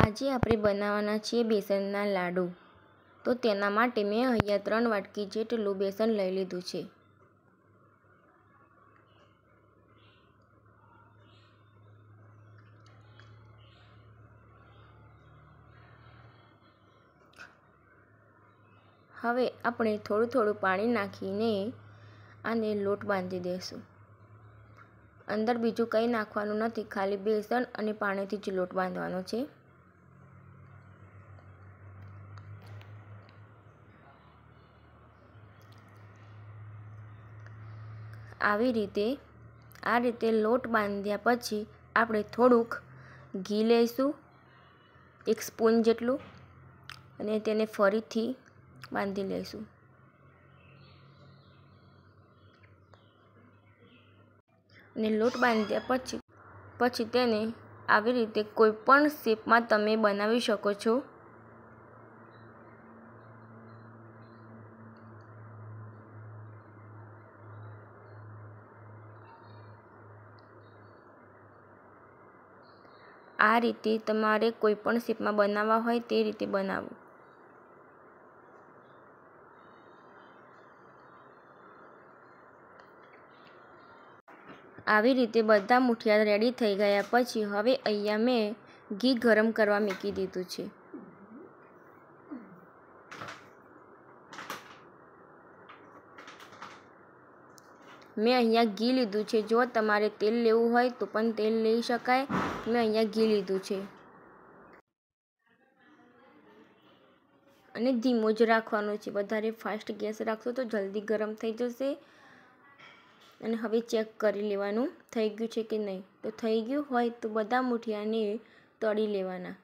આજે આપણે બનાવવાના છીએ બેસનના લાડુ। તો તેના માટે મેં અહીંયા 3 વાટકી જેટલું બેસન લઈ લીધું છે। હવે આપણે થોડું થોડું પાણી નાખીને આને લોટ બાંધી દઈશું। અંદર બીજું કંઈ નાખવાનું નથી, ખાલી બેસન અને પાણીથી જ લોટ બાંધવાનો છે। આ રીતે લોટ બાંધ્યા પછી આપણે થોડુંક ઘી લઈશું, 1 સ્પૂન જેટલું, અને તેને ફરીથી બાંધી લઈશું। અને લોટ બાંધ્યા પછી તેને આવી રીતે કોઈ પણ શેપમાં તમે બનાવી શકો છો। આ રીતે તમારે કોઈ પણ શેપમાં બનાવવા હોય તે રીતે બનાવો। આવી રીતે બધા મુઠિયા રેડી થઈ ગયા પછી હવે અહીંયા મેં ઘી ગરમ કરવા મૂકી દીધું છે। મેં અહીંયા ઘી લીધું છે, જો તમારે તેલ લેવું હોય તો પણ તેલ લઈ શકાય। મેં અહીંયા ઘી લીધું છે અને ધીમો જ રાખવાનો છે, વધારે ફાસ્ટ ગેસ રાખશો તો જલ્દી ગરમ થઈ જશે। અને હવે ચેક કરી લેવાનું થઈ ગયું છે કે નહીં। તો થઈ ગયું હોય તો બધા મુઠિયાને તળી લેવાના।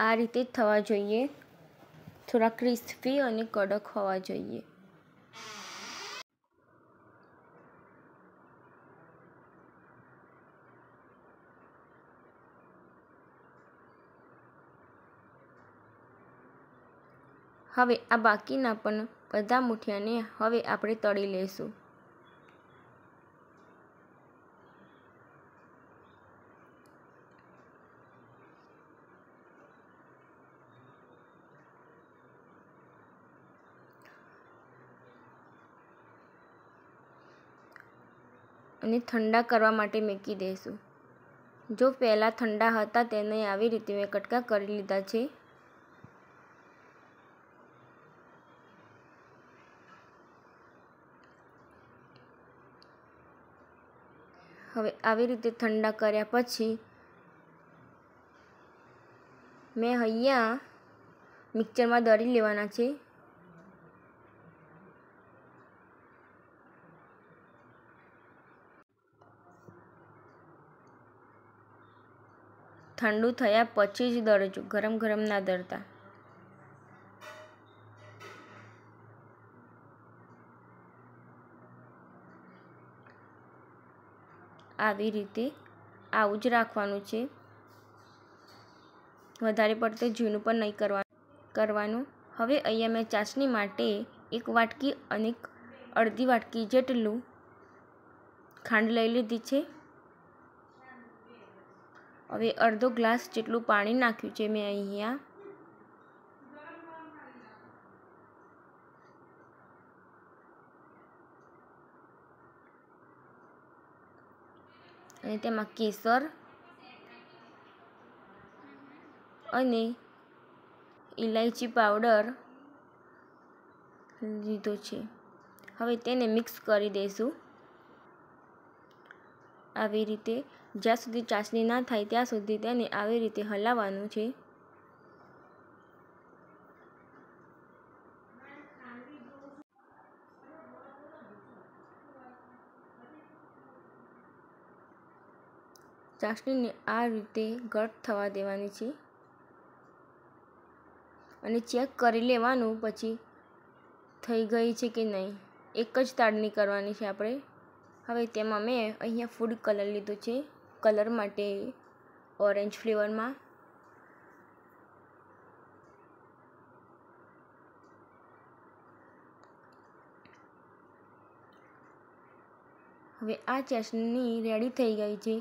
આ રીતે થવા જોઈએ, થોડા ક્રિસ્પી અને કડક હોવા જોઈએ। હવે આ બાકીના પણ બધા મુઠિયાને હવે આપણે તળી લઈશું। અને ઠંડા કરવા માટે મૂકી દઈશું। જો પહેલાં ઠંડા હતા તેને આવી રીતે મેં કટકા કરી લીધા છે। હવે આવી રીતે ઠંડા કર્યા પછી મેં અહીંયા મિક્સરમાં દળી લેવાના છે। ઠંડુ થયા પછી જ દળજો, ગરમ ગરમ ના દળતા। આવી રીતે આવું જ રાખવાનું છે, વધારે પડતું ઝીણું પણ નહીં કરવાનું। હવે અહીંયા મેં ચાસણી માટે 1 વાટકી અને અડધી વાટકી જેટલું ખાંડ લઈ લીધી છે। હવે અડધો ગ્લાસ જેટલું પાણી નાખ્યું છે મેં અહીંયા। અને તેમાં કેસર અને ઇલાયચી પાવડર લીધો છે। હવે તેને મિક્સ કરી દઈશું આવી રીતે। જ્યાં સુધી ચાસણી ના થાય ત્યાં સુધી તેને આવી રીતે હલાવવાનું છે। ચાસણીને આ રીતે ઘટ થવા દેવાની છે અને ચેક કરી લેવાનું પછી થઈ ગઈ છે કે નહીં। એક જ તાડની કરવાની છે આપણે। હવે તેમાં મેં અહીંયા ફૂડ કલર લીધો છે, કલર માટે ઓરેન્જ ફ્લેવરમાં. હવે આ ચાસણી રેડી થઈ ગઈ છે.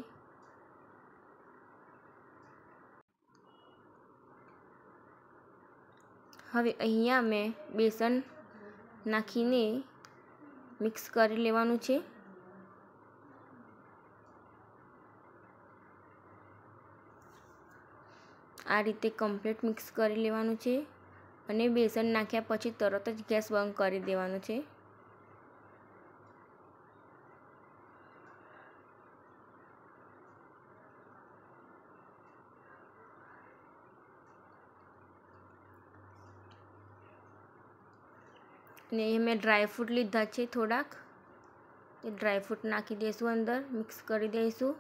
હવે અહીંયા મેં બેસન નાખીને મિક્સ કરી લેવાનું છે. આ રીતે કમ્પ્લીટ મિક્સ કરી લેવાનું છે અને બેસન નાખ્યા પછી તરત જ ગેસ બંધ કરી દેવાનો છે. અને એ મેં ડ્રાયફ્રૂટ લીધા છે થોડાક, તે ડ્રાયફ્રૂટ નાખી દઈશું અંદર, મિક્સ કરી દઈશું.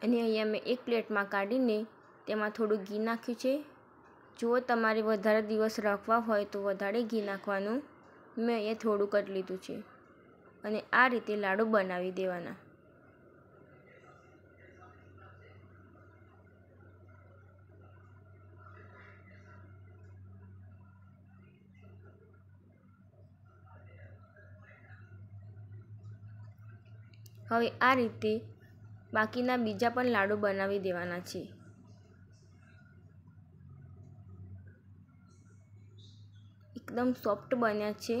અને અહીંયા મેં એક પ્લેટમાં કાઢીને તેમાં થોડું ઘી નાખ્યું છે. જો તમારે વધારે દિવસ રાખવા હોય તો વધારે ઘી નાખવાનું. મેં અહીંયા થોડુંક જ લીધું છે અને આ રીતે લાડુ બનાવી દેવાના. હવે આ રીતે બાકીના બીજા પણ લાડુ બનાવી દેવાના છે. એકદમ સોફ્ટ બન્યા છે.